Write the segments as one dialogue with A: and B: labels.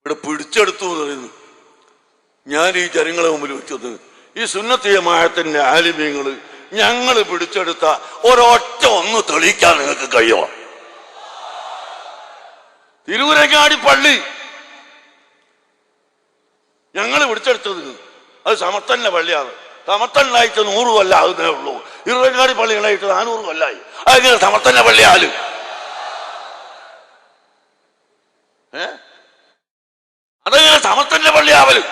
A: ഇവിടെ പിടിച്ചെടുത്തു എന്ന് പറയുന്നു. ഞാൻ ഈ ജനങ്ങളെ മുമ്പിൽ വെച്ചത് ഈ സുന്നത്ത് ജമാഅത്തിന്റെ ആലിമീങ്ങൾ ഞങ്ങൾ പിടിച്ചെടുത്ത ഒരൊറ്റ ഒന്ന് തെളിയിക്കാൻ നിങ്ങൾക്ക് കഴിയുമോ? തിരൂരങ്ങാടി പള്ളി ഞങ്ങൾ പിടിച്ചെടുത്തത് അത് സമത്തന്റെ പള്ളിയാണ്. സമത്തനായിട്ട് 100 കൊല്ലം ആകുന്നേ ഉള്ളൂ. തിരൂരങ്ങാടി പള്ളികളായിട്ട് 400 കൊല്ലായി. അതെങ്ങനെ സമത്തന്റെ പള്ളിയാലും? അതെങ്ങനെ സമത്തന്റെ പള്ളിയാവല്?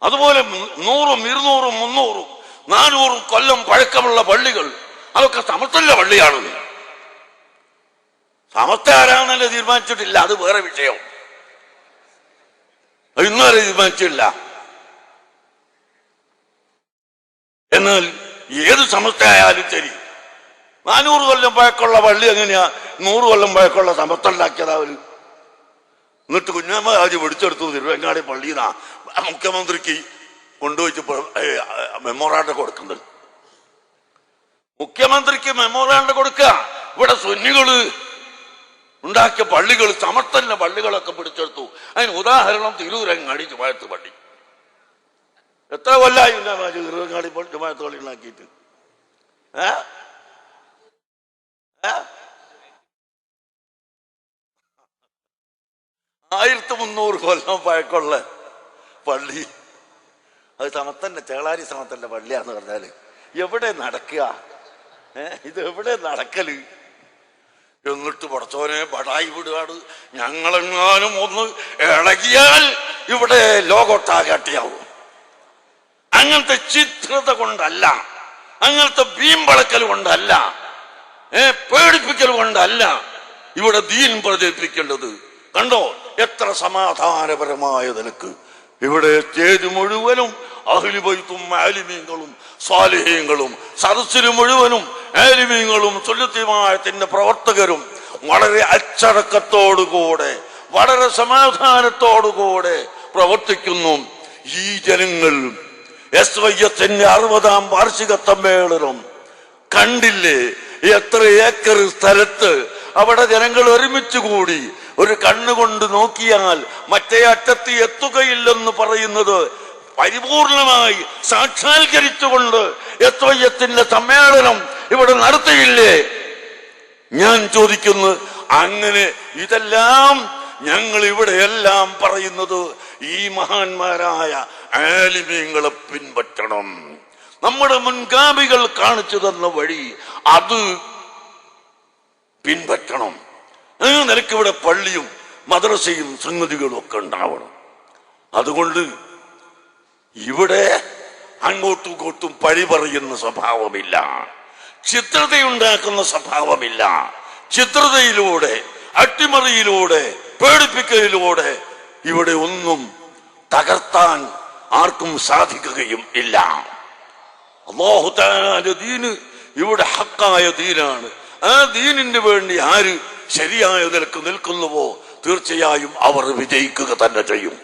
A: അതുപോലെ 100, 200, 300, 400 കൊല്ലം പഴക്കമുള്ള പള്ളികൾ അതൊക്കെ സമത്തന്റെ പള്ളിയാണ്. സമസ്ത ആരാണെന്നല്ലേ തീരുമാനിച്ചിട്ടില്ല, അത് വേറെ വിഷയം. ഇന്നുവരെ തീരുമാനിച്ചില്ല. എന്നാൽ ഏത് സമസ്തയായാലും ശരി 400 കൊല്ലം പഴക്കമുള്ള പള്ളി എങ്ങനെയാ 100 കൊല്ലം പഴക്കമുള്ള സമസ്ത ഉണ്ടാക്കിയതാവര്? എന്നിട്ട് കുഞ്ഞമ്മ രാജ് പിടിച്ചെടുത്തു തിരുവങ്ങാടി പള്ളിന്നാ മുഖ്യമന്ത്രിക്ക് കൊണ്ടുപോയിട്ട് മെമ്മോറാണ്ടം കൊടുക്കുന്നത്. മുഖ്യമന്ത്രിക്ക് മെമ്മോറാണ്ടം കൊടുക്കുക. ഇവിടെ സുന്നികള് ഉണ്ടാക്കിയ പള്ളികൾ, സമസ്തന്റെ പള്ളികളൊക്കെ പിടിച്ചെടുത്തു. അതിന് ഉദാഹരണം തിരൂരങ്ങാടി ജുമാഅത്ത് പള്ളി. എത്ര കൊല്ലായി തിരൂരങ്ങാടി ജുമാഅത്ത് പള്ളി ഉണ്ടാക്കിയിട്ട്? 1300 കൊല്ലം പഴക്കമുള്ള പള്ളി. അത് സമത്തന്റെ ചേളാരി സമത്തന്റെ പള്ളിയാന്ന് പറഞ്ഞാല് എവിടെ നടക്കുക? ഇത് എവിടെ നടക്കല്? എന്നിട്ട് പടച്ചോനെ ബടായി വിടുകയാണ്. ഞങ്ങളെങ്ങാനും ഒന്ന് ഇളകിയാൽ ഇവിടെ ലോകോട്ടാകട്ടിയാവും. അങ്ങനത്തെ ചിത്രത കൊണ്ടല്ല, അങ്ങനത്തെ വീമ്പളക്കൽ കൊണ്ടല്ല, പേടിപ്പിക്കൽ കൊണ്ടല്ല ഇവിടെ ദീൻ പ്രചരിപ്പിക്കേണ്ടത്. കണ്ടോ എത്ര സമാധാനപരമായ നിലക്ക് ഇവിടെ സ്റ്റേജ് മുഴുവനും അഹ്ലു ബൈത്തും ആലിമീങ്ങളും സ്വാലിഹീങ്ങളും സദസ്സിന് മുഴുവനും ആലിമീങ്ങളും സുന്നത്ത് ജമാഅത്തിന്റെ പ്രവർത്തകരും വളരെ അച്ചടക്കത്തോടുകൂടെ വളരെ സമാധാനത്തോടുകൂടെ പ്രവർത്തിക്കുന്നു. ഈ ജനങ്ങൾ SYS-ന്റെ 60ാം വാർഷിക സമ്മേളനം കണ്ടില്ലേ? എത്ര ഏക്കർ സ്ഥലത്ത് അവിടെ ജനങ്ങൾ ഒരുമിച്ച് കൂടി ഒരു കണ്ണുകൊണ്ട് നോക്കിയാൽ മറ്റേ അറ്റത്ത് എത്തുകയില്ലെന്ന് പറയുന്നത് പരിപൂർണമായി സാക്ഷാത്കരിച്ചുകൊണ്ട് SYS-ന്റെ സമ്മേളനം ഇവിടെ നടത്തിയില്ലേ? ഞാൻ ചോദിക്കുന്നു, അങ്ങനെ ഇതെല്ലാം ഞങ്ങൾ ഇവിടെയെല്ലാം പറയുന്നത് ഈ മഹാന്മാരായ ആലിമീങ്ങളെ പിൻപറ്റണം. നമ്മുടെ മുൻഗാമികൾ കാണിച്ചു തന്ന വഴി അത് പിൻപറ്റണം. നിനക്ക് ഇവിടെ പള്ളിയും മദ്രസയും സംഗതികളും ഒക്കെ ഉണ്ടാവണം. അതുകൊണ്ട് ഇവിടെ അങ്ങോട്ടും ഇങ്ങോട്ടും പഴി പറയുന്ന സ്വഭാവമില്ല, ചിത്രതയുണ്ടാക്കുന്ന സ്വഭാവമില്ല. ചിത്രതയിലൂടെ, അട്ടിമറിയിലൂടെ, പേടിപ്പിക്കലിലൂടെ ഇവിടെ ഒന്നും തകർത്താൻ ആർക്കും സാധിക്കുകയും ഇല്ല. അല്ലാഹു തആല ദീന് ഇവിടെ ഹക്കായ ദീനാണ്. ആ ദീനിന് വേണ്ടി ആര് ശരിയായ നിലക്ക് നിൽക്കുന്നുവോ തീർച്ചയായും അവർ വിജയിക്കുക തന്നെ ചെയ്യും.